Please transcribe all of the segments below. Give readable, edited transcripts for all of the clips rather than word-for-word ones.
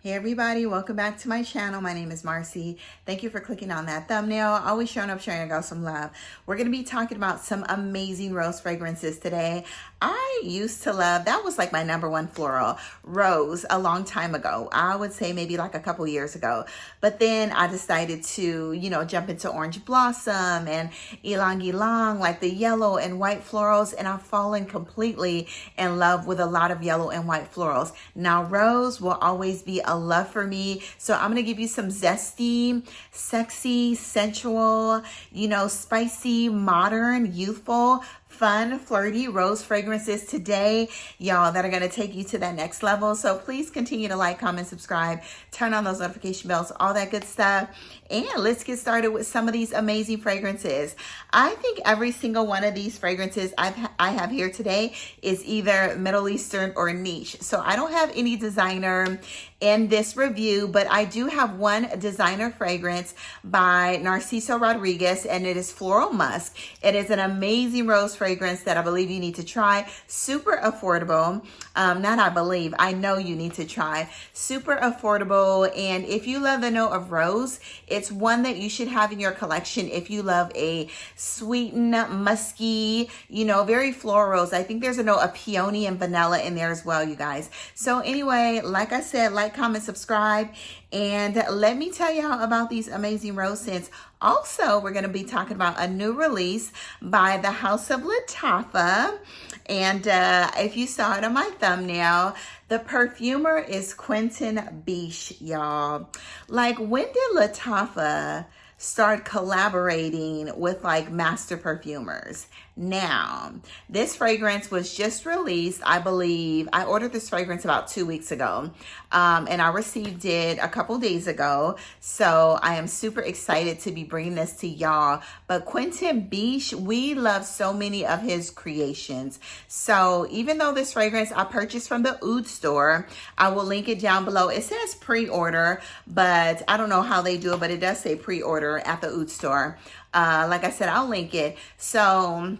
Hey everybody, welcome back to my channel. My name is Marcy. Thank you for clicking on that thumbnail. Always showing up, showing your girl some love. We're going to be talking about some amazing rose fragrances today. I used to love, that was like my #1 floral, rose, a long time ago. I would say maybe like a couple years ago. But then I decided to, jump into orange blossom and ylang ylang, like the yellow and white florals. And I've fallen completely in love with a lot of yellow and white florals. Now rose will always be a love for me. So I'm going to give you some zesty, sexy, sensual, spicy, modern, youthful, fun, flirty rose fragrances today, y'all, that are going to take you to that next level. So please continue to like, comment, subscribe, turn on those notification bells, all that good stuff. And let's get started with some of these amazing fragrances. I think every single one of these fragrances I have here today is either Middle Eastern or niche. So I don't have any designer in this review, but I do have one designer fragrance by Narciso Rodriguez, and it is Floral Musk. It is an amazing rose fragrance that I believe you need to try. Super affordable. I know you need to try. Super affordable. And if you love the note of rose, it's one that you should have in your collection if you love a sweetened, musky, very floral rose. I think there's a note of peony and vanilla in there as well, you guys. So anyway, like I said, like, comment, subscribe, and let me tell y'all about these amazing rose scents. Also, we're going to be talking about a new release by the House of LATTAFA. And if you saw it on my thumbnail, the perfumer is Quentin Biche, y'all. Like, when did LATTAFA start collaborating with like master perfumers? Now, this fragrance was just released, I believe. I ordered this fragrance about 2 weeks ago, and I received it a couple days ago. So I am super excited to be bringing this to y'all. But Quentin Biche, we love so many of his creations. So even though this fragrance I purchased from the Oud store, I will link it down below. It says pre-order, but I don't know how they do it, but it does say pre-order at the Oud store. Like I said, I'll link it. So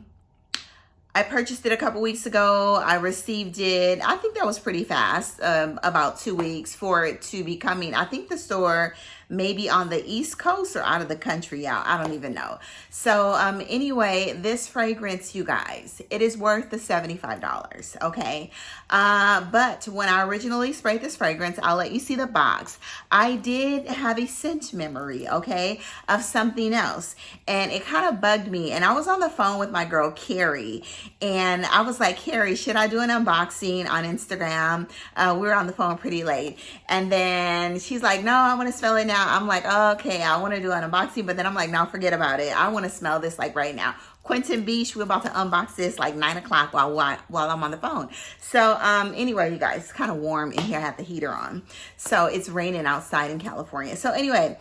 I purchased it a couple weeks ago. I received it, I think that was pretty fast, about 2 weeks for it to be coming. I think the store maybe on the East Coast or out of the country, y'all. I don't even know. So anyway, this fragrance, you guys, it is worth the $75, okay? But when I originally sprayed this fragrance, I'll let you see the box. I did have a scent memory, okay, of something else. And it kind of bugged me. And I was on the phone with my girl, Carrie. And I was like, Carrie, should I do an unboxing on Instagram? We were on the phone pretty late. And then she's like, no, I want to smell it now. I'm like, oh, okay, I want to do an unboxing. But then I'm like, no, forget about it. I want to smell this like right now. Quentin Biche, we're about to unbox this like 9 o'clock while I'm on the phone. So anyway, you guys, it's kind of warm in here. I have the heater on. So it's raining outside in California. So anyway,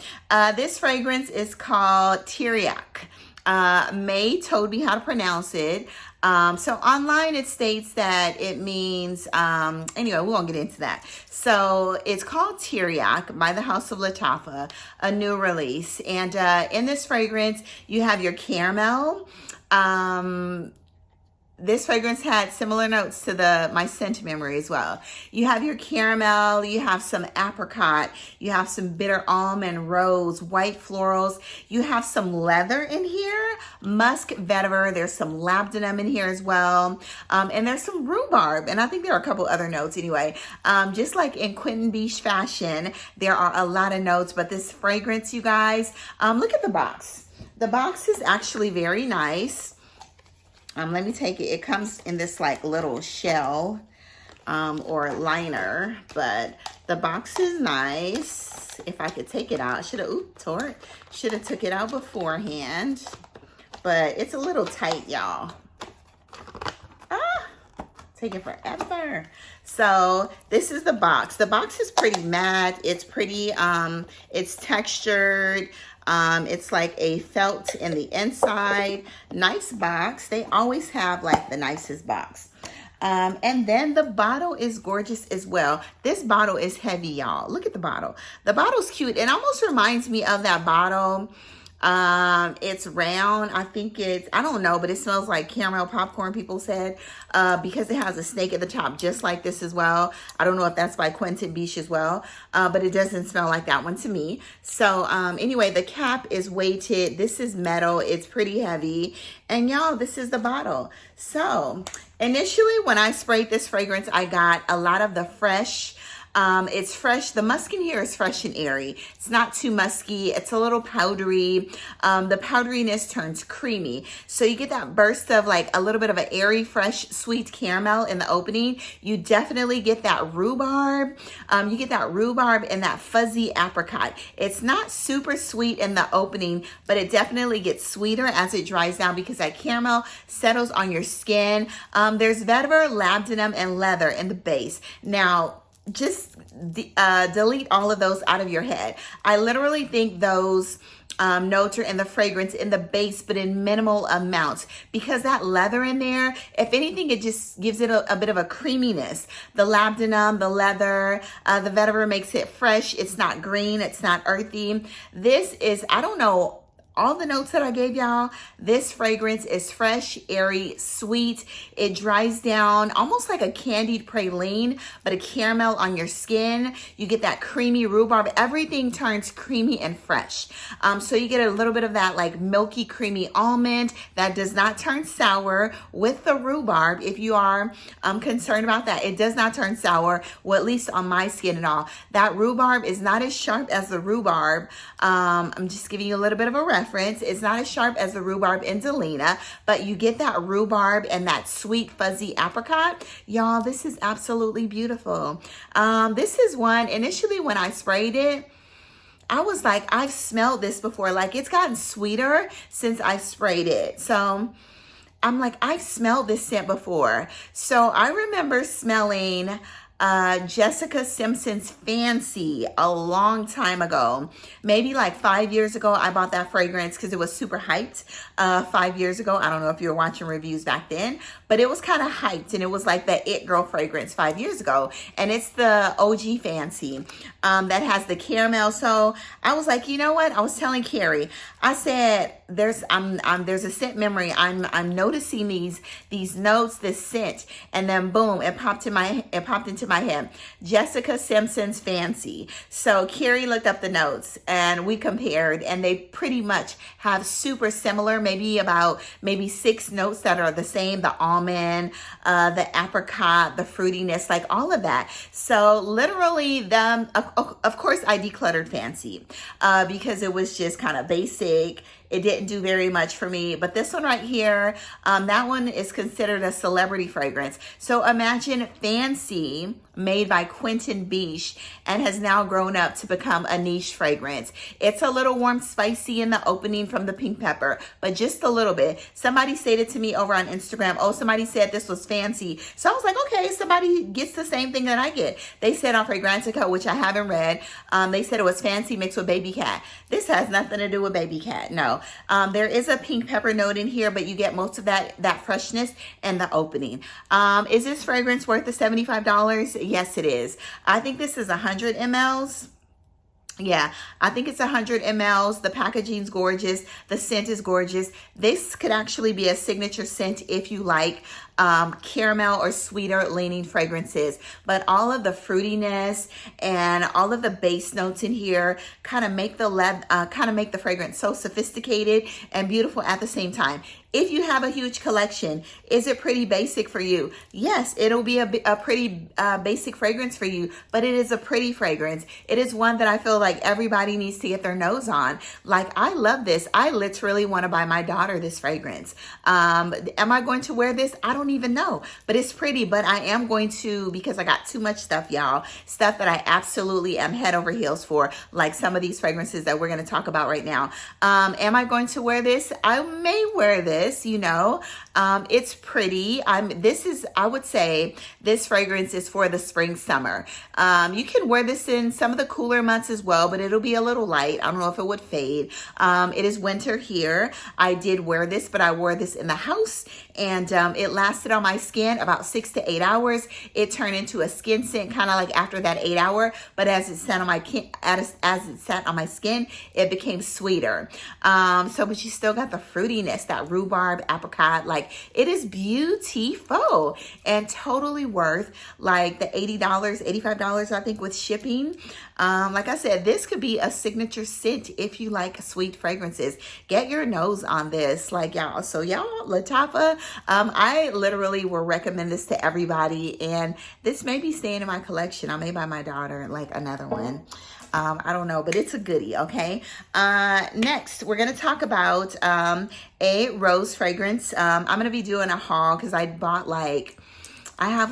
this fragrance is called TERIAQ. May told me how to pronounce it. So online it states that it means, anyway, we won't get into that. So it's called TERIAQ by the House of LATTAFA, a new release. And in this fragrance, you have your caramel. This fragrance had similar notes to my scent memory as well. You have your caramel, you have some apricot, you have some bitter almond, rose, white florals. You have some leather in here, musk, vetiver. There's some labdanum in here as well. And there's some rhubarb. And I think there are a couple other notes anyway. Just like in Quentin Biche fashion, there are a lot of notes. But this fragrance, you guys, look at the box. The box is actually very nice. Let me take it. It comes in this like little shell or liner, but the box is nice. If I could take it out, should have took it out beforehand, but it's a little tight, y'all. Taking forever. So this is the box. The box is pretty matte. It's pretty, it's textured. It's like a felt in the inside. Nice box. They always have like the nicest box. And then the bottle is gorgeous as well. This bottle is heavy, y'all. Look at the bottle. The bottle's cute. It almost reminds me of that bottle It's round. I think it's, I don't know, but it smells like caramel popcorn, people said, because it has a snake at the top, just like this as well. I don't know if that's by Quentin Biche as well, but it doesn't smell like that one to me. So anyway, the cap is weighted. This is metal. It's pretty heavy. And y'all, this is the bottle. So initially when I sprayed this fragrance, I got a lot of the fresh. It's fresh. The musk in here is fresh and airy. It's not too musky. It's a little powdery. The powderiness turns creamy. So you get that burst of like a little bit of an airy, fresh, sweet caramel in the opening. You definitely get that rhubarb. You get that rhubarb and that fuzzy apricot. It's not super sweet in the opening, but it definitely gets sweeter as it dries down because that caramel settles on your skin. There's vetiver, labdanum, and leather in the base. Now, just delete all of those out of your head. I literally think those notes are in the fragrance in the base, but in minimal amounts, because that leather in there, if anything, it just gives it a bit of a creaminess. The labdanum, the leather, the vetiver makes it fresh. It's not green. It's not earthy. This is, I don't know, all the notes that I gave y'all, this fragrance is fresh, airy, sweet. It dries down almost like a candied praline, but a caramel on your skin. You get that creamy rhubarb. Everything turns creamy and fresh. So you get a little bit of that like milky, creamy almond that does not turn sour with the rhubarb. If you are concerned about that, it does not turn sour, well, at least on my skin at all. That rhubarb is not as sharp as the rhubarb. I'm just giving you a little bit of a reference. It's not as sharp as the rhubarb in Delina, but you get that rhubarb and that sweet fuzzy apricot. Y'all, this is absolutely beautiful. This is one, initially when I sprayed it, I was like, I've smelled this before. Like, it's gotten sweeter since I sprayed it. So I'm like, I've smelled this scent before. So I remember smelling Jessica Simpson's Fancy a long time ago. Maybe like 5 years ago, I bought that fragrance because it was super hyped 5 years ago. I don't know if you were watching reviews back then, but it was kind of hyped, and it was like the it girl fragrance 5 years ago. And it's the OG Fancy that has the caramel. So I was like, you know what? I was telling Carrie, I said, there's a scent memory. I'm noticing these notes, this scent, and then boom, it popped into my head. Jessica Simpson's Fancy. So Carrie looked up the notes and we compared, and they pretty much have super similar, maybe 6 notes that are the same: the almond, the apricot, the fruitiness, like all of that. So literally of course I decluttered Fancy because it was just kind of basic. It didn't do very much for me. But this one right here, that one is considered a celebrity fragrance. So imagine Fancy, made by Quentin Biche, and has now grown up to become a niche fragrance. It's a little warm, spicy in the opening from the pink pepper, but just a little bit. Somebody stated to me over on Instagram, oh, somebody said this was Fancy. So I was like, okay, somebody gets the same thing that I get. They said on Fragrantica, which I haven't read, they said it was Fancy mixed with Baby Cat. This has nothing to do with Baby Cat, no. There is a pink pepper note in here, but you get most of that freshness in the opening. Is this fragrance worth the $75? Yes, it is. I think this is 100 mLs. Yeah, I think it's 100 mLs. The packaging's gorgeous. The scent is gorgeous. This could actually be a signature scent if you like caramel or sweeter leaning fragrances. But all of the fruitiness and all of the base notes in here kind of make the fragrance so sophisticated and beautiful at the same time. If you have a huge collection, is it pretty basic for you? Yes, it'll be a pretty basic fragrance for you, but it is a pretty fragrance. It is one that I feel like everybody needs to get their nose on. Like, I love this. I literally want to buy my daughter this fragrance. Am I going to wear this? I don't even know, but it's pretty. But I am going to, because I got too much stuff, y'all. Stuff that I absolutely am head over heels for, like some of these fragrances that we're going to talk about right now. Am I going to wear this? I may wear this. You know, it's pretty. I would say this fragrance is for the spring, summer. You can wear this in some of the cooler months as well, but it'll be a little light. I don't know if it would fade. It is winter here. I did wear this, but I wore this in the house and it lasted on my skin about 6 to 8 hours. It turned into a skin scent kind of like after that 8 hour, but as it sat on my skin, it became sweeter. But you still got the fruitiness, that rhubarb, apricot. Like, it is beautiful and totally worth like the $80, $85, I think, with shipping. Like I said, this could be a signature scent if you like sweet fragrances. Get your nose on this, like, y'all. So y'all, LATTAFA, I literally will recommend this to everybody, and this may be staying in my collection. I may buy my daughter like another one. I don't know, but it's a goodie, okay? Next, we're going to talk about a rose fragrance. I'm going to be doing a haul because I bought I have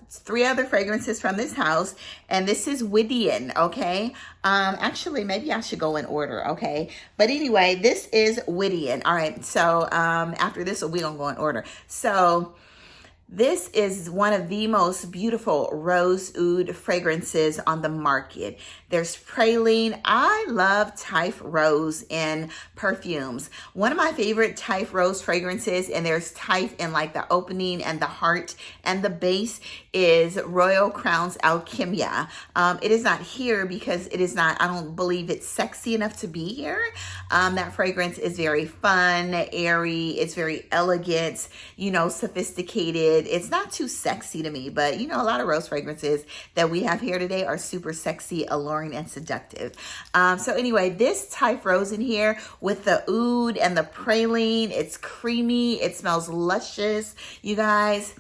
3 other fragrances from this house, and this is WIDIAN, okay? Actually, maybe I should go in order, okay? But anyway, this is WIDIAN. All right, so after this, we're going to go in order. So this is one of the most beautiful rose oud fragrances on the market. There's praline. I love Taifi rose in perfumes. One of my favorite Taifi rose fragrances, and there's Taifi in like the opening and the heart and the base, is Royal Crown's Alchemia. It is not here because it is not, I don't believe it's sexy enough to be here. That fragrance is very fun, airy. It's very elegant, you know, sophisticated. It's not too sexy to me, but you know, a lot of rose fragrances that we have here today are super sexy, alluring, and seductive. So anyway, this Taifi rose in here with the oud and the praline, it's creamy. It smells luscious, you guys.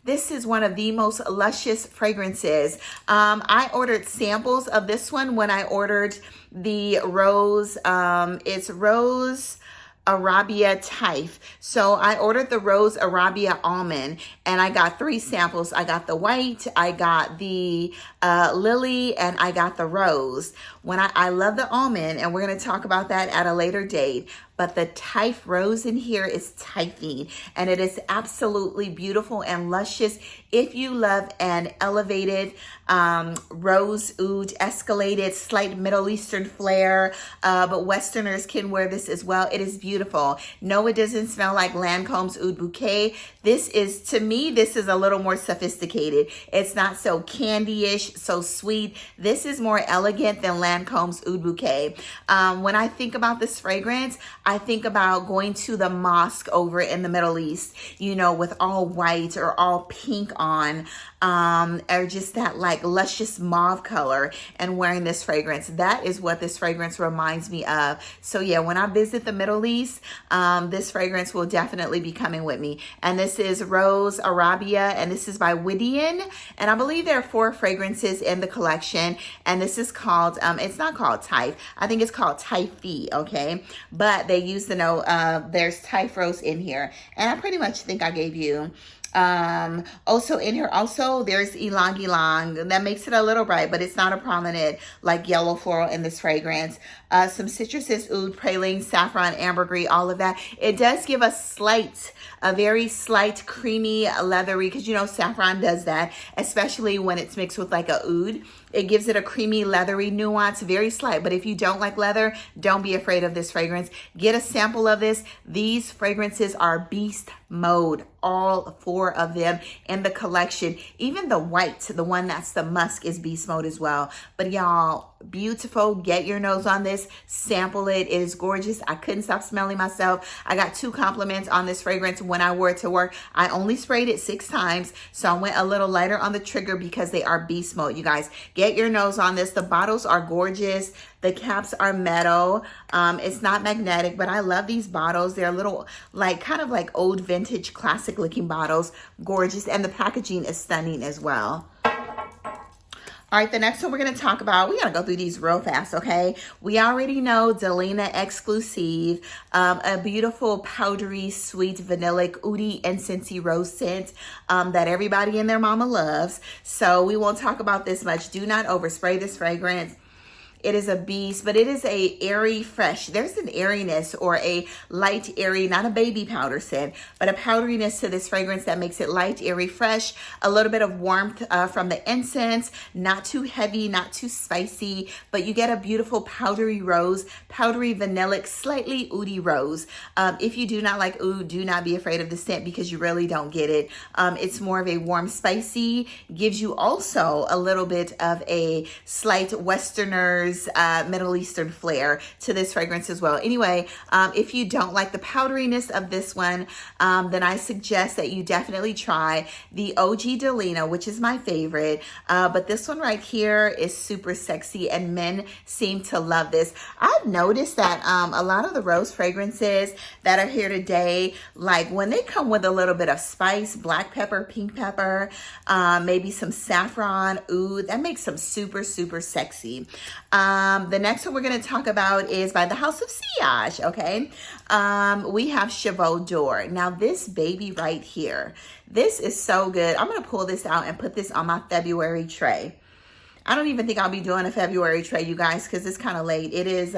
This is one of the most luscious fragrances. I ordered samples of this one when I ordered the rose. It's Rose Arabia Taifi. So I ordered the Rose Arabia Almond, and I got 3 samples. I got the white, I got the lily, and I got the rose. I love the almond, and we're going to talk about that at a later date. But the Taifi rose in here is Taifi, and it is absolutely beautiful and luscious. If you love an elevated rose oud, escalated, slight Middle Eastern flair, but Westerners can wear this as well. It is beautiful. No, it doesn't smell like Lancome's Oud Bouquet. This is, to me, this is a little more sophisticated. It's not so candy-ish, so sweet. This is more elegant than Lancome's Oud Bouquet. When I think about this fragrance, I think about going to the mosque over in the Middle East, you know, with all white or all pink on, or just that like luscious mauve color, and wearing this fragrance. That is what this fragrance reminds me of. So yeah, when I visit the Middle East, this fragrance will definitely be coming with me. And this is Rose Arabia, and this is by WIDIAN. And I believe there are 4 fragrances in the collection. And this is called, it's not called Taifi. I think it's called Taifi, okay? But they use the note, there's Taifi rose in here. And I pretty much think I gave you also in here, also there's Ylang Ylang. That makes it a little bright, but it's not a prominent like yellow floral in this fragrance. Some citruses, oud, praline, saffron, ambergris, all of that. It does give a very slight creamy leathery, because you know saffron does that, especially when it's mixed with like a oud. It gives it a creamy leathery nuance, very slight. But if you don't like leather, don't be afraid of this fragrance. Get a sample of this. These fragrances are beast mode, all 4 of them in the collection. Even the white, the one that's the musk, is beast mode as well. But y'all, beautiful. Get your nose on this, sample it. It is gorgeous. I couldn't stop smelling myself. I got 2 compliments on this fragrance when I wore it to work. I only sprayed it 6 times, so I went a little lighter on the trigger because they are beast mode, you guys. Get your nose on this. The bottles are gorgeous. The caps are metal. It's not magnetic, but I love these bottles. They're a little like kind of like old vintage classic looking bottles. Gorgeous. And the packaging is stunning as well. All right, the next one we're going to talk about, we got to go through these real fast, okay? We already know Delina EXCLUSIF, a beautiful powdery, sweet, vanillic, oudy, incensey rose scent that everybody and their mama loves. So we won't talk about this much. Do not overspray this fragrance. It is a beast, but it is a airy, fresh. There's an airiness or a light, airy, not a baby powder scent, but a powderiness to this fragrance that makes it light, airy, fresh. A little bit of warmth from the incense, not too heavy, not too spicy, but you get a beautiful powdery rose, powdery vanillic, slightly oudy rose. If you do not like oud, do not be afraid of the scent because you really don't get it. It's more of a warm, spicy, gives you also a little bit of a slight Westerners, Middle Eastern flair to this fragrance as well. Anyway, if you don't like the powderiness of this one, then I suggest that you definitely try the OG Delina, which is my favorite. But this one right here is super sexy and men seem to love this. I've noticed that a lot of the rose fragrances that are here today, like when they come with a little bit of spice, black pepper, pink pepper, maybe some saffron, oud, that makes them super, super sexy. The next one we're going to talk about is by the House of Sillage, okay? We have Chevo Door. Now this baby right here, this is so good. I'm going to pull this out and put this on my February tray. I don't even think I'll be doing a February tray, you guys, because it's kind of late. It is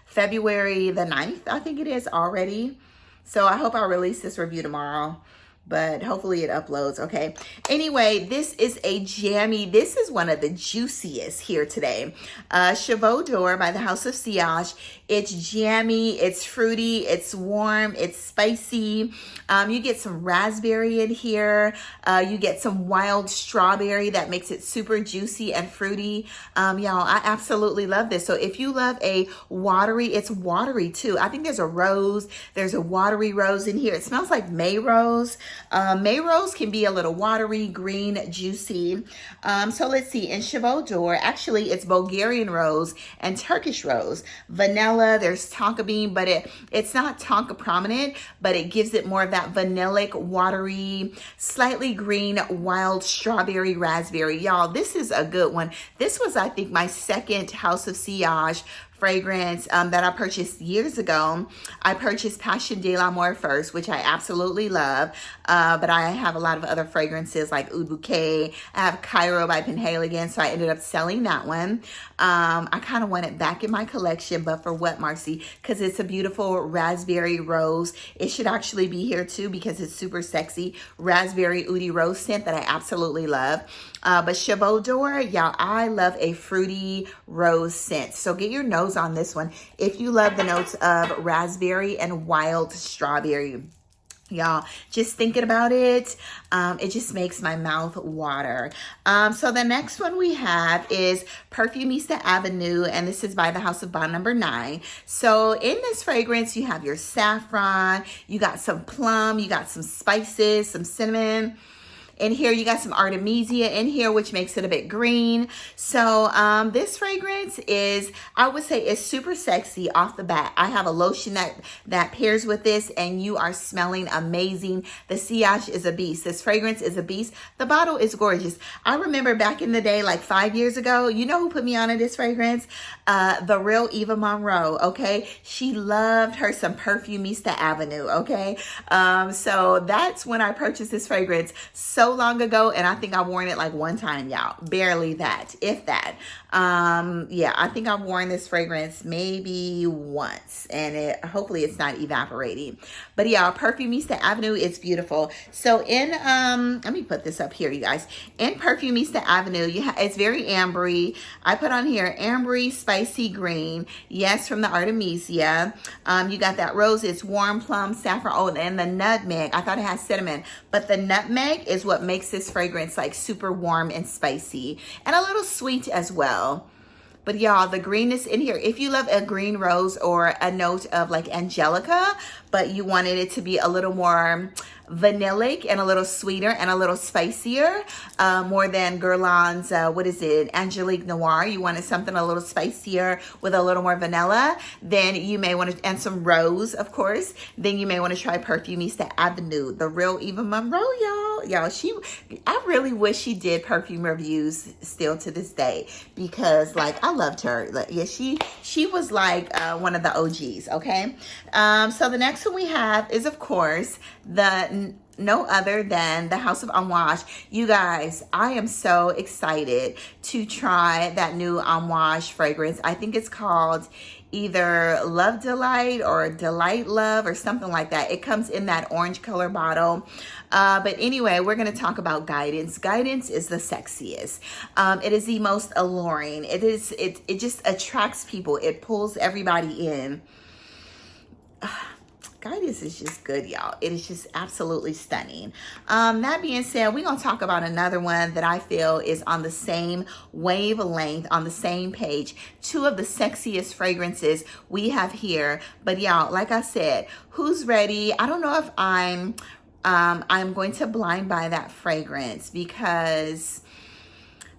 February the 9th, I think it is already. So I hope I'll release this review tomorrow, but hopefully it uploads, okay? Anyway, this is a jammy. This is one of the juiciest here today. Chevo Door by the House of Sillage. It's jammy, it's fruity, it's warm, it's spicy. You get some raspberry in here. You get some wild strawberry that makes it super juicy and fruity. Y'all, I absolutely love this. So if you love a watery, it's watery too. I think there's a rose, there's a watery rose in here. It smells like May rose. May rose can be a little watery, green, juicy. So let's see, in Chevo Door, actually it's Bulgarian rose and Turkish rose. Vanilla, there's tonka bean, but it's not tonka prominent, but it gives it more of that vanillic, watery, slightly green, wild strawberry, raspberry. Y'all, this is a good one. This was, I think, my second House of Sillage fragrance that I purchased years ago. I purchased Passion de l'Amour first, which I absolutely love, but I have a lot of other fragrances like Oud Bouquet. I have Cairo by Penhaligon, so I ended up selling that one. I kind of want it back in my collection, but for what, Marcy? Because it's a beautiful raspberry rose. It should actually be here too because it's super sexy. Raspberry oudy rose scent that I absolutely love. But Chevo Door, y'all, I love a fruity rose scent. So get your nose on this one if you love the notes of raspberry and wild strawberry. Y'all, just thinking about it, it just makes my mouth water. So the next one we have is Perfumista Avenue, and this is by the House of Bond number 9. So in this fragrance, you have your saffron, you got some plum, you got some spices, some cinnamon. In here, you got some Artemisia in here, which makes it a bit green. So this fragrance is, I would say, is super sexy off the bat. I have a lotion that pairs with this, and you are smelling amazing. The Sillage is a beast. This fragrance is a beast. The bottle is gorgeous. I remember back in the day, like 5 years ago, you know who put me on to this fragrance? The real Eva Monroe, okay? She loved her some Perfumista Avenue, okay? So that's when I purchased this fragrance so long ago, and I think I've worn it like one time, y'all. Barely that, if that. Yeah, I think I've worn this fragrance maybe once, and hopefully it's not evaporating. But yeah, Perfumista Avenue is beautiful. So in let me put this up here, you guys. In Perfumista Avenue, it's very ambery. I put on here ambery, spicy green. Yes, from the Artemisia. You got that rose. It's warm plum, saffron. Oh, and the nutmeg. I thought it had cinnamon, but the nutmeg is what makes this fragrance like super warm and spicy, and a little sweet as well. But y'all, the greenness in here, if you love a green rose or a note of like Angelica, but you wanted it to be a little more vanillic and a little sweeter and a little spicier, more than Guerlain's, what is it, Angelique Noir. You wanted something a little spicier with a little more vanilla, then you may want to, and some rose, of course, then you may want to try Perfumista Avenue, the real Eva Monroe, y'all. I really wish she did perfume reviews still to this day, because like I loved her. Like, yeah, she was like one of the OGs, okay? So the next one we have is, of course, the no other than the House of Amouage. You guys, I am so excited to try that new Amouage fragrance. I think it's called either Love Delight or Delight Love or something like that. It comes in that orange color bottle. But anyway, we're going to talk about Guidance. Guidance is the sexiest. It is the most alluring. It just attracts people. It pulls everybody in. Guidance is just good, y'all. It is just absolutely stunning. That being said, we're going to talk about another one that I feel is on the same wavelength, on the same page. Two of the sexiest fragrances we have here. But y'all, like I said, who's ready? I don't know if I'm going to blind buy that fragrance because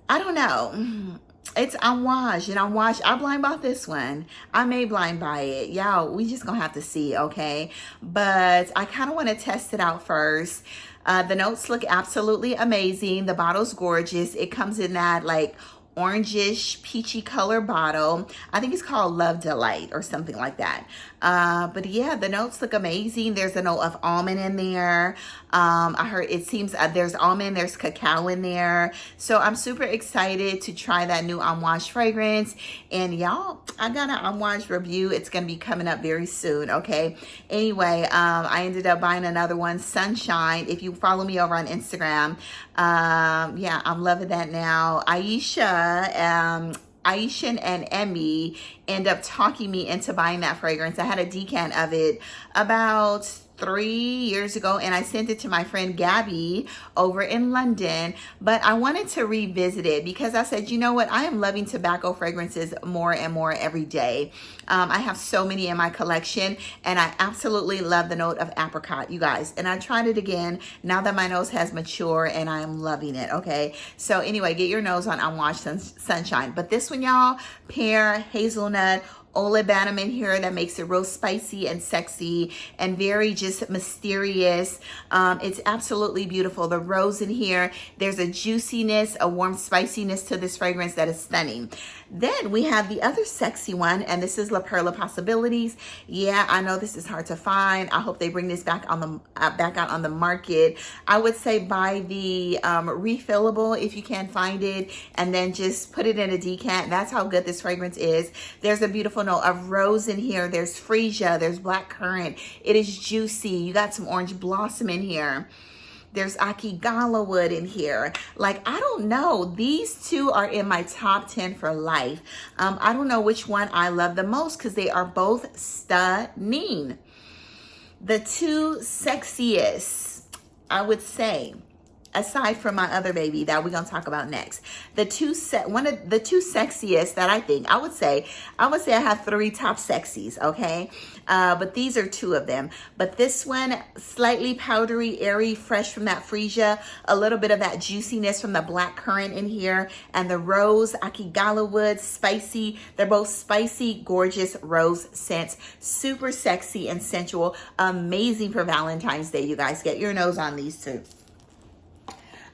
I don't know. It's Amouage, and Amouage, I blind bought this one. I may blind buy it. Y'all, we just gonna have to see, okay? But I kind of want to test it out first. The notes look absolutely amazing. The bottle's gorgeous. It comes in that like orangish peachy color bottle. I think it's called Love Delight or something like that. But yeah, the notes look amazing. There's a note of almond in there. I heard it seems there's almond, there's cacao in there. So I'm super excited to try that new Amouage fragrance. And y'all, I got an Amouage review. It's going to be coming up very soon, okay? Anyway, I ended up buying another one, Sunshine. If you follow me over on Instagram, yeah, I'm loving that now. Aisha and Emmy end up talking me into buying that fragrance. I had a decant of it about 3 years ago, and I sent it to my friend Gabby over in London, but I wanted to revisit it because I said, you know what, I am loving tobacco fragrances more and more every day. I have so many in my collection, and I absolutely love the note of apricot, you guys. And I tried it again now that my nose has matured, and I am loving it, okay? So anyway, get your nose on Amouage Sunshine. But this one, y'all, pear, hazelnut, olibanum in here that makes it real spicy and sexy and very just mysterious. It's absolutely beautiful. The rose in here, there's a juiciness, a warm spiciness to this fragrance that is stunning. Then we have the other sexy one, and this is La Perla Possibilities. Yeah, I know this is hard to find. I hope they bring this back on the back out on the market. I would say buy the refillable if you can find it, and then just put it in a decant. That's how good this fragrance is. There's a beautiful note of rose in here. There's freesia. There's black currant. It is juicy. You got some orange blossom in here. There's Akigala wood in here. Like, I don't know. These two are in my top 10 for life. I don't know which one I love the most because they are both stunning. The two sexiest, I would say, aside from my other baby that we're gonna talk about next, one of the two sexiest that I would say I have 3 top sexies, okay? But these are 2 of them. But this one, slightly powdery, airy, fresh from that freesia, a little bit of that juiciness from the black currant in here, and the rose, Akigala wood, spicy. They're both spicy, gorgeous rose scents, super sexy and sensual, amazing for Valentine's Day. You guys, get your nose on these 2.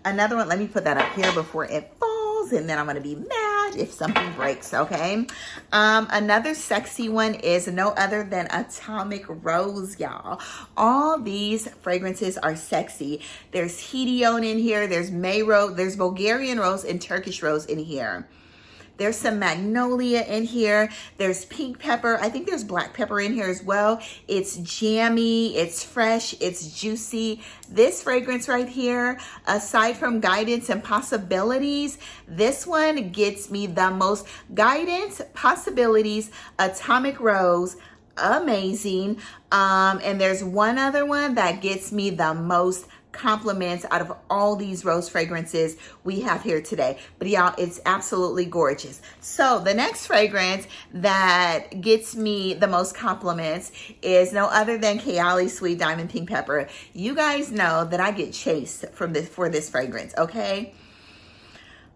Another one, let me put that up here before it falls, and then I'm going to be mad if something breaks, okay? Another sexy one is no other than Atomic Rose, y'all. All these fragrances are sexy. There's Hedione in here. There's May Rose. There's Bulgarian Rose and Turkish Rose in here. There's some magnolia in here. There's pink pepper. I think there's black pepper in here as well. It's jammy, it's fresh, it's juicy. This fragrance right here, aside from Guidance and Possibilities, this one gets me the most. Guidance, Possibilities, Atomic Rose, amazing. And there's one other one that gets me the most compliments out of all these rose fragrances we have here today. But y'all, it's absolutely gorgeous. So the next fragrance that gets me the most compliments is no other than KAYALI Sweet Diamond Pink Pepper. You guys know that I get chased for this fragrance, okay?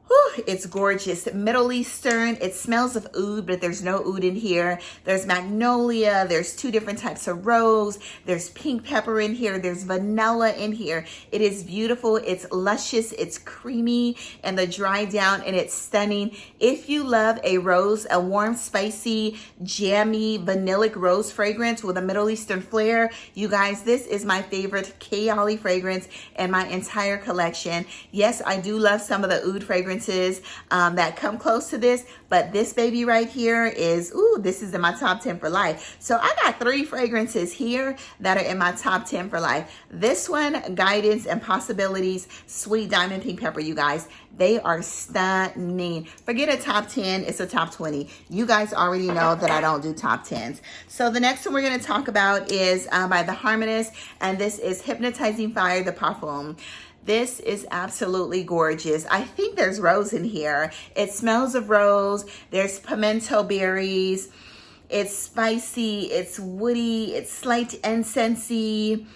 Whew, it's gorgeous. Middle Eastern. It smells of oud, but there's no oud in here. There's magnolia. There's 2 different types of rose. There's pink pepper in here. There's vanilla in here. It is beautiful. It's luscious. It's creamy, and the dry down, and it's stunning. If you love a rose, a warm, spicy, jammy, vanillic rose fragrance with a Middle Eastern flair, you guys, this is my favorite KAYALI fragrance in my entire collection. Yes, I do love some of the oud fragrances that come close to this, but this baby right here is, ooh, this is in my top 10 for life. So I got 3 fragrances here that are in my top 10 for life. This one, Guidance and Possibilities, Sweet Diamond Pink Pepper, you guys. They are stunning. Forget a top 10, it's a top 20. You guys already know that I don't do top 10s. So the next one we're going to talk about is by the Harmonist, and this is Hypnotizing Fire, the Parfum. This is absolutely gorgeous. I think there's rose in here. It smells of rose. There's pimento berries. It's spicy. It's woody. It's slight incensey.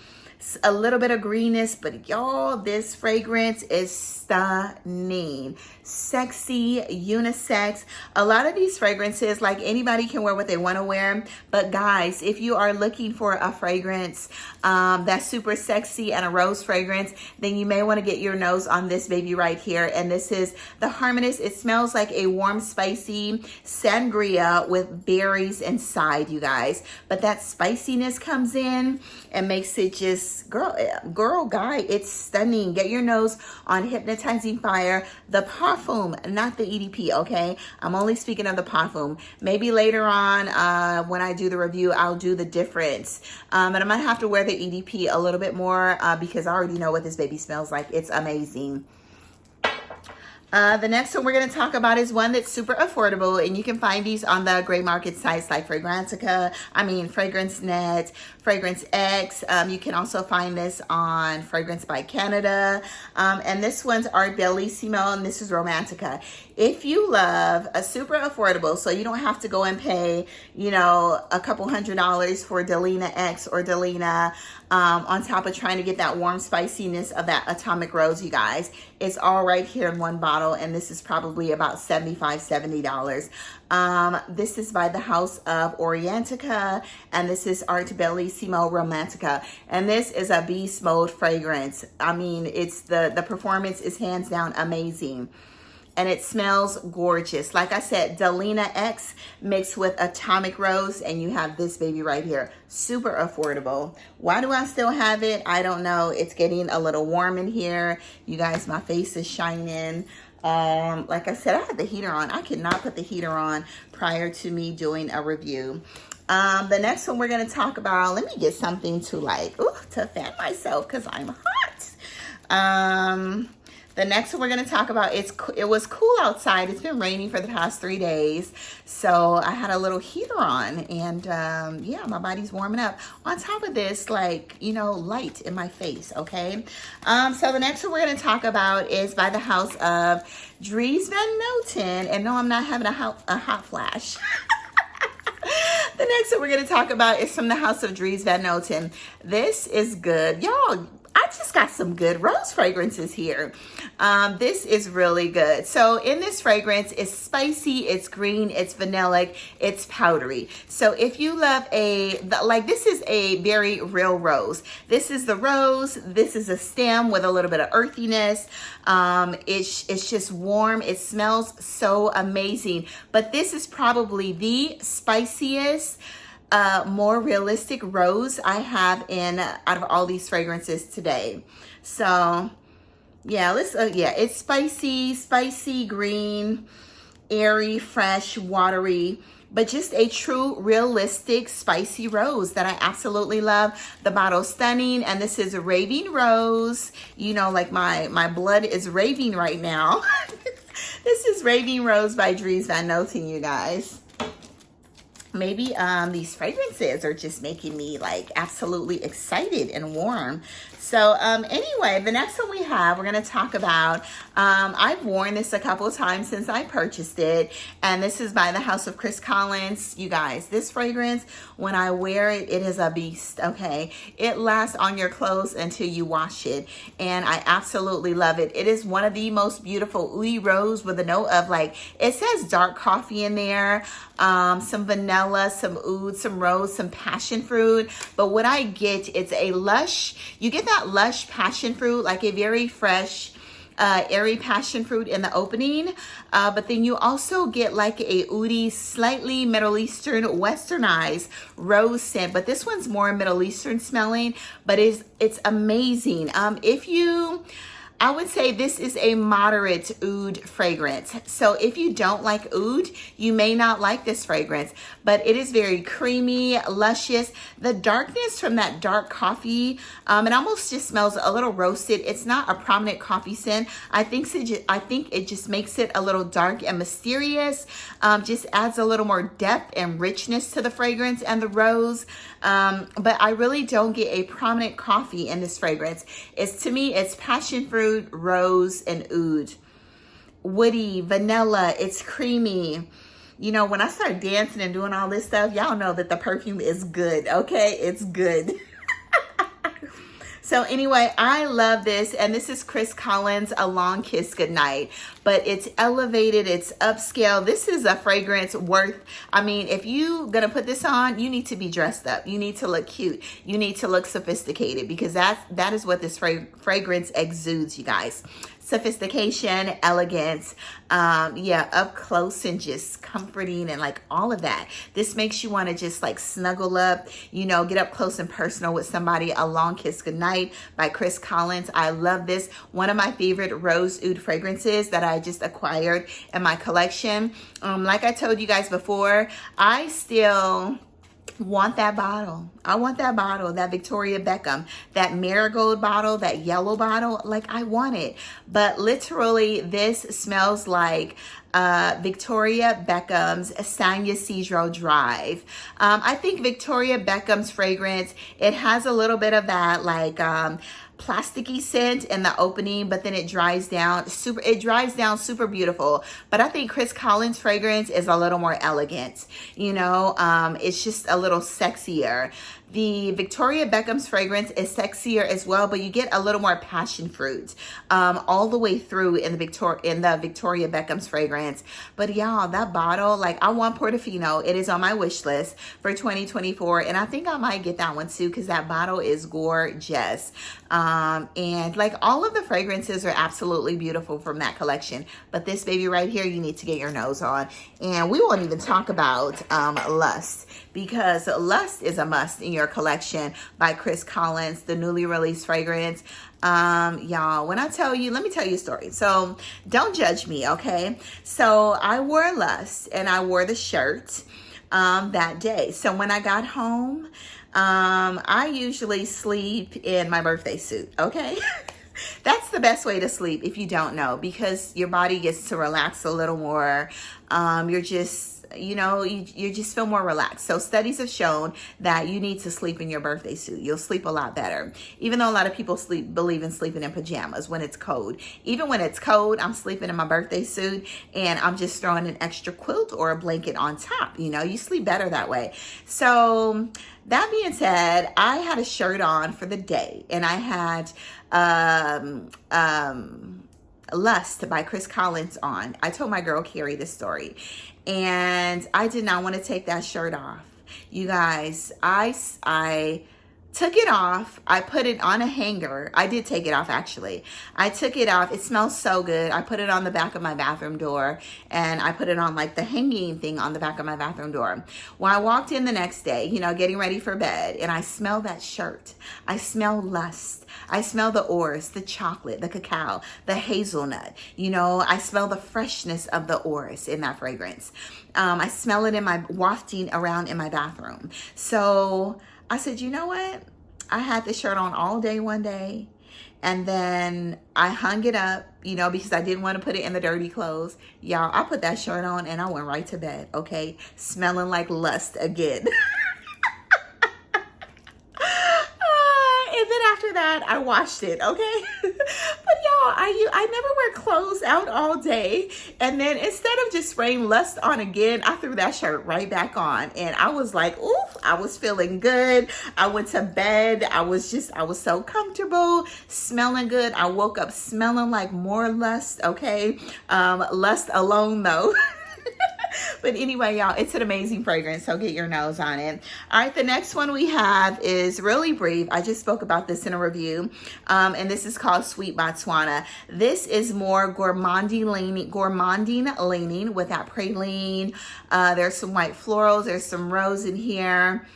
A little bit of greenness, but y'all, this fragrance is stunning. Sexy, unisex. A lot of these fragrances, like, anybody can wear what they want to wear, but guys, if you are looking for a fragrance that's super sexy and a rose fragrance, then you may want to get your nose on this baby right here. And this is the Harmonist. It smells like a warm, spicy sangria with berries inside, you guys, but that spiciness comes in and makes it just, girl, guy, it's stunning. Get your nose on Hypnotizing Fire, the Parfum, not the EDP, okay? I'm only speaking of the Parfum. Maybe later on when I do the review, I'll do the difference. And I might have to wear the EDP a little bit more because I already know what this baby smells like. It's amazing. The next one we're going to talk about is one that's super affordable, and you can find these on the gray market sites like Fragrantica, Fragrance Net, Fragrance X. You can also find this on Fragrance by Canada. And this one's Art Bellissimo, and this is Romantica. If you love a super affordable, so you don't have to go and pay, you know, a couple $100s for Delina X or Delina, on top of trying to get that warm spiciness of that Atomic Rose, you guys. It's all right here in one bottle, and this is probably about $75, $70. This is by the house of Orientica, and this is Art Bellissimo Romantica, and this is a beast mode fragrance. I mean, it's the performance is hands down amazing. And it smells gorgeous. Like I said, Delina X mixed with Atomic Rose, and you have this baby right here. Super affordable. Why do I still have it? I don't know. It's getting a little warm in here. You guys, my face is shining. Like I said, I had the heater on. I could not put the heater on prior to me doing a review. The next one we're going to talk about, let me get something to to fan myself because I'm hot. The next one we're going to talk about, it was cool outside. It's been raining for the past 3 days. So I had a little heater on, and yeah, my body's warming up. On top of this, like, you know, light in my face, okay? So the next one we're going to talk about is by the house of DRIES Van Noten. And no, I'm not having a hot flash. The next one we're going to talk about is from the house of DRIES Van Noten. This is good. Y'all, I just got some good rose fragrances here. This is really good. So in this fragrance, it's spicy, it's green, it's vanillic, it's powdery. So if you love this is a very real rose. This is the rose. This is a stem with a little bit of earthiness. It's just warm. It smells so amazing. But this is probably the spiciest, more realistic rose I have out of all these fragrances today. So yeah, it's spicy green, airy, fresh, watery, but just a true realistic spicy rose that I absolutely love. The bottle's stunning, and this is a Raving Rose. You know, like my blood is raving right now. This is Raving Rose by DRIES Van Noten, you guys. maybe these fragrances are just making me like absolutely excited and warm. So anyway, the next one we have, we're going to talk about, I've worn this a couple of times since I purchased it, and this is by the House of Chris Collins. You guys, this fragrance, when I wear it, it is a beast, okay? It lasts on your clothes until you wash it, and I absolutely love it. It is one of the most beautiful oudy rose with a note of like, it says dark coffee in there, some vanilla, some oud, some rose, some passion fruit. But what I get, it's a lush, you get that lush passion fruit, like a very fresh, airy passion fruit in the opening. But then you also get like a oudy, slightly Middle Eastern, westernized rose scent. But this one's more Middle Eastern smelling, but it's amazing. I would say this is a moderate oud fragrance. So if you don't like oud, you may not like this fragrance, but it is very creamy, luscious. The darkness from that dark coffee, it almost just smells a little roasted. It's not a prominent coffee scent. I think it just makes it a little dark and mysterious. Just adds a little more depth and richness to the fragrance and the rose. But I really don't get a prominent coffee in this fragrance. To me, it's passion fruit, rose, and oud. Woody, vanilla, it's creamy. You know, when I start dancing and doing all this stuff, y'all know that the perfume is good, okay? It's good. So anyway, I love this, and this is Chris Collins, A Long Kiss Goodnight, but it's elevated, it's upscale. This is a fragrance worth, I mean, if you're gonna put this on, you need to be dressed up. You need to look cute. You need to look sophisticated, because that is what this fragrance exudes, you guys. Sophistication, elegance, yeah, up close and just comforting and like all of that. This makes you want to just like snuggle up, you know, get up close and personal with somebody. A Long Kiss Goodnight by Chris Collins. I love this. One of my favorite rose oud fragrances that I just acquired in my collection. Like I told you guys before, I still want that bottle. I want that bottle, that Victoria Beckham, that marigold bottle, that yellow bottle. Like, I want it. But literally, this smells like Victoria Beckham's San Ysidro Drive. I think Victoria Beckham's fragrance, it has a little bit of that like plasticky scent in the opening, but then it dries down super beautiful. But I think Chris Collins fragrance is a little more elegant, you know. It's just a little sexier. The Victoria Beckham's fragrance is sexier as well, but you get a little more passion fruit all the way through in the Victoria Beckham's fragrance. But y'all, that bottle, like, I want Portofino. It is on my wish list for 2024, and I think I might get that one too, because that bottle is gorgeous. And like, all of the fragrances are absolutely beautiful from that collection, but this baby right here, you need to get your nose on. And we won't even talk about Lust, because Lust is a must in your collection by Chris Collins, the newly released fragrance. Y'all, when I tell you, let me tell you a story. So don't judge me, okay? So I wore Lust, and I wore the shirt that day. So when I got home, I usually sleep in my birthday suit, okay? That's the best way to sleep if you don't know, because your body gets to relax a little more. You're just, you know, you just feel more relaxed. So studies have shown that you need to sleep in your birthday suit. You'll sleep a lot better. Even though a lot of people believe in sleeping in pajamas when it's cold. Even when it's cold, I'm sleeping in my birthday suit, and I'm just throwing an extra quilt or a blanket on top. You know, you sleep better that way. So that being said, I had a shirt on for the day, and I had Lust by Chris Collins on. I told my girl Carrie this story, and I did not want to take that shirt off. You guys, I took it off. I put it on a hanger. I did take it off, actually. I took it off. It smells so good. I put it on the back of my bathroom door, and I put it on like the hanging thing on the back of my bathroom door. When I walked in the next day, you know, getting ready for bed, and I smell that shirt. I smell Lust. I smell the orris, the chocolate, the cacao, the hazelnut. You know, I smell the freshness of the orris in that fragrance. I smell it in my wafting around in my bathroom. So I said, you know what? I had this shirt on all day one day, And then I hung it up, you know, because I didn't want to put it in the dirty clothes. Y'all, I put that shirt on and I went right to bed, okay? Smelling like lust again. And then after that, I washed it, okay? But y'all, I never wear clothes out all day. And then instead of just spraying lust on again, I threw that shirt right back on. And I was like, oof, I was feeling good. I went to bed. I was so comfortable, smelling good. I woke up smelling like more lust, okay? Lust alone though. But anyway, y'all, it's an amazing fragrance, so get your nose on it. All right, the next one we have is really brief. I just spoke about this in a review, and this is called Sweet Botswana. This is more gourmanding leaning with that praline. There's some white florals. There's some rose in here.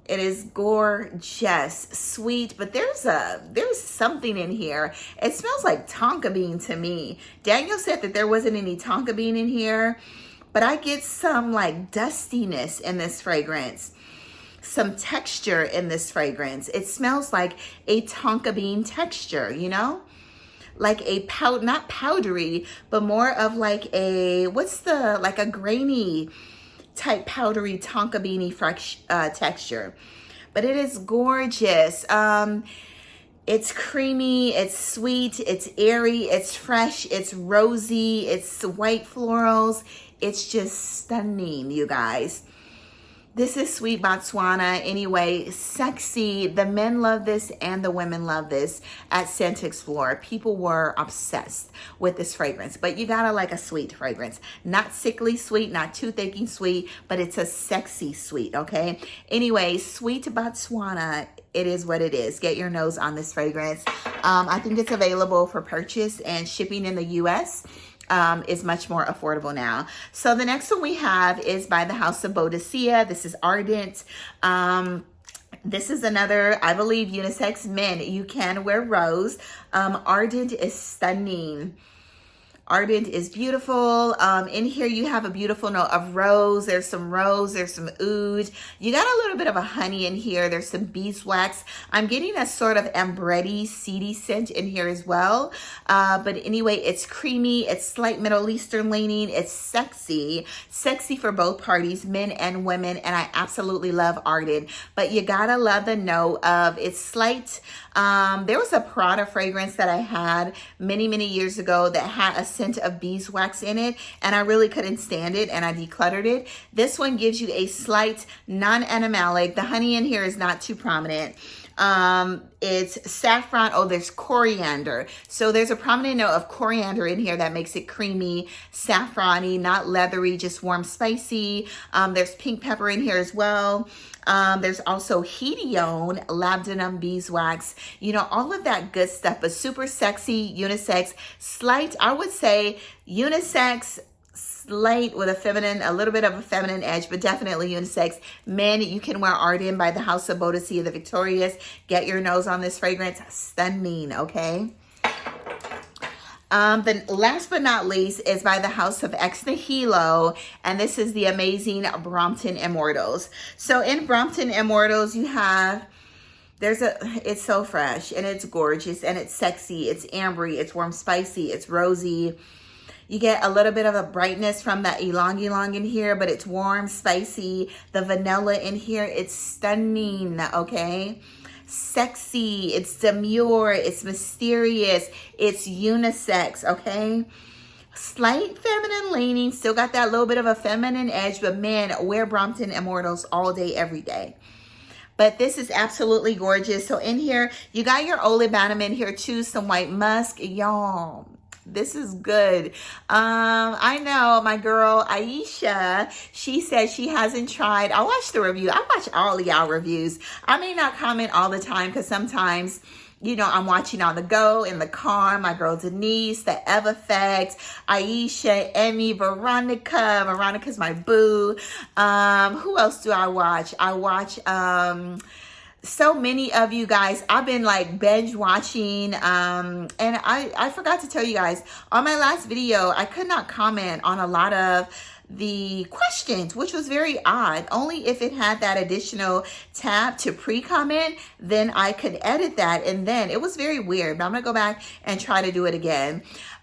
It is gorgeous, sweet, but there's something in here. It smells like tonka bean to me. Daniel said that there wasn't any tonka bean in here, but I get some like dustiness in this fragrance, some texture in this fragrance. It smells like a tonka bean texture, you know? Like a not powdery, but more of like a, like a grainy type powdery tonka beanie fresh texture. But it is gorgeous. It's creamy, it's sweet, it's airy, it's fresh, it's rosy, it's white florals. It's just stunning, you guys. This is Sweet Botswana. Anyway, sexy. The men love this and the women love this at Scent Explorer. People were obsessed with this fragrance, but you gotta like a sweet fragrance. Not sickly sweet, not too thick and sweet, but it's a sexy sweet, okay? Anyway, Sweet Botswana, it is what it is. Get your nose on this fragrance. I think it's available for purchase, and shipping in the US is much more affordable now. So the next one we have is by the House of Boadicea. This is Ardent. This is another, I believe, unisex men. You can wear rose. Ardent is stunning. Ardent is beautiful. In here you have a beautiful note of rose. There's some rose, there's some oud. You got a little bit of a honey in here. There's some beeswax. I'm getting a sort of ambretti, seedy scent in here as well. But anyway, it's creamy. It's slight Middle Eastern leaning. It's sexy. Sexy for both parties, men and women. And I absolutely love Ardent. But you gotta love the note of it's slight. There was a Prada fragrance that I had many, many years ago that had a scent of beeswax in it, and I really couldn't stand it, and I decluttered it. This one gives you a slight non-animalic. The honey in here is not too prominent. It's saffron. Oh, there's coriander. So there's a prominent note of coriander in here that makes it creamy, saffrony, not leathery, just warm, spicy. There's pink pepper in here as well. There's also hedione, labdanum, beeswax, you know, all of that good stuff, but super sexy, unisex, slight, I would say unisex, slight with a little bit of a feminine edge, but definitely unisex. Men, you can wear Ardent by the House of Boadicea, the Victorious. Get your nose on this fragrance. Stunning, okay? The last but not least is by the House of NIHILO, and this is the amazing Brompton Immortals. So in Brompton Immortals, you have, it's so fresh, and it's gorgeous, and it's sexy, it's ambery, it's warm, spicy, it's rosy. You get a little bit of a brightness from that ylang in here, but it's warm, spicy. The vanilla in here, it's stunning, okay? Sexy, it's demure, it's mysterious, it's unisex, okay? Slight feminine leaning, still got that little bit of a feminine edge, but men, wear Brompton Immortals all day, every day. But this is absolutely gorgeous. So in here, you got your olibanum in here too, some white musk, y'all. This is good. I know my girl Aisha, she said she hasn't tried. I watched the review. I watch all of y'all reviews. I may not comment all the time because sometimes, you know, I'm watching on the go, in the car. My girl Denise, the Ev Effect, Aisha, Emmy, Veronica. Veronica's my boo. Who else do I watch? I watch so many of you guys. I've been like binge watching, and I forgot to tell you guys on my last video, I could not comment on a lot of the questions, which was very odd. Only if it had that additional tab to pre-comment, then I could edit that. And then it was very weird, but I'm gonna go back and try to do it again.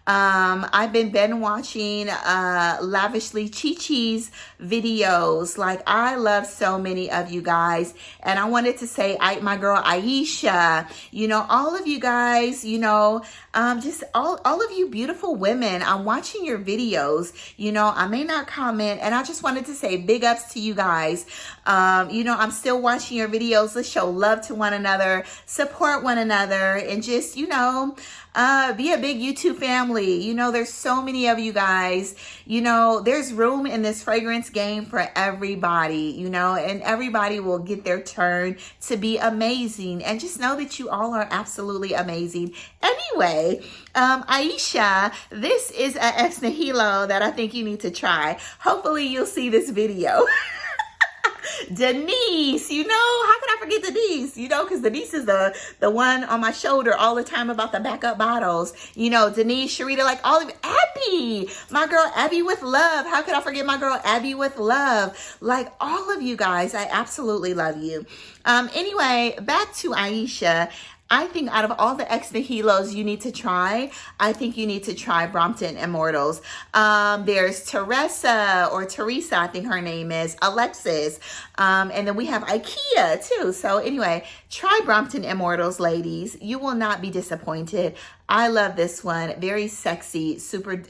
I've been watching Lavishly Chi-Chi's videos. Like, I love so many of you guys. And I wanted to say, my girl Aisha, you know, all of you guys, you know, just all of you beautiful women, I'm watching your videos. You know, I may not comment, and I just wanted to say big ups to you guys. You know, I'm still watching your videos. Let's show love to one another, support one another, and just, you know, be a big YouTube family. You know, there's so many of you guys. You know, there's room in this fragrance game for everybody, you know, and everybody will get their turn to be amazing. And just know that you all are absolutely amazing. Anyway, Aisha, this is a ex nihilo that I think you need to try. Hopefully you'll see this video. Denise, you know, how could I forget Denise? You know, because Denise is the one on my shoulder all the time about the backup bottles. You know, Denise, Sharita, like all of Abby, my girl Abby with love. How could I forget my girl Abby with love? Like all of you guys, I absolutely love you. Anyway, back to Aisha. I think out of all the ex nihilos you need to try, I think you need to try Brompton Immortals. There's Teresa, I think her name is, Alexis. And then we have IKEA too. So anyway, try Brompton Immortals, ladies. You will not be disappointed. I love this one. Very sexy, super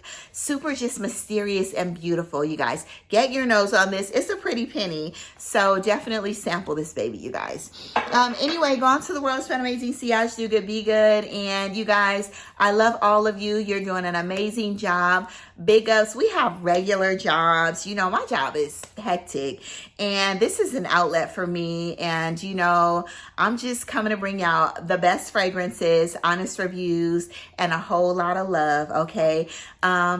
just mysterious and beautiful, you guys. Get your nose on this. It's a pretty penny. So definitely sample this baby, you guys. Anyway, go on to the world, spend amazing, Sillage, do good, be good. And you guys, I love all of you. You're doing an amazing job. Big ups. We have regular jobs. You know, my job is hectic. And this is an outlet for me. And, you know, I'm just coming to bring out the best fragrances, honest reviews, and a whole lot of love, okay?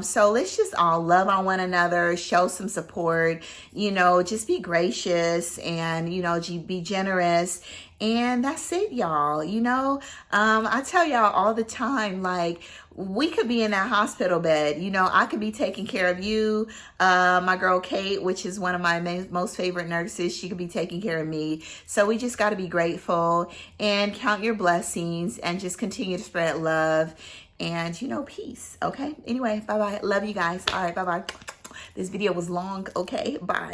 So let's just all love on one another, show some support, you know, just be gracious and, you know, be generous. And that's it, y'all. You know, I tell y'all all the time, like, we could be in that hospital bed. You know, I could be taking care of you. My girl Kate, which is one of my most favorite nurses, she could be taking care of me. So we just got to be grateful and count your blessings and just continue to spread love and, you know, peace. Okay. Anyway, bye-bye. Love you guys. All right. Bye-bye. This video was long. Okay. Bye.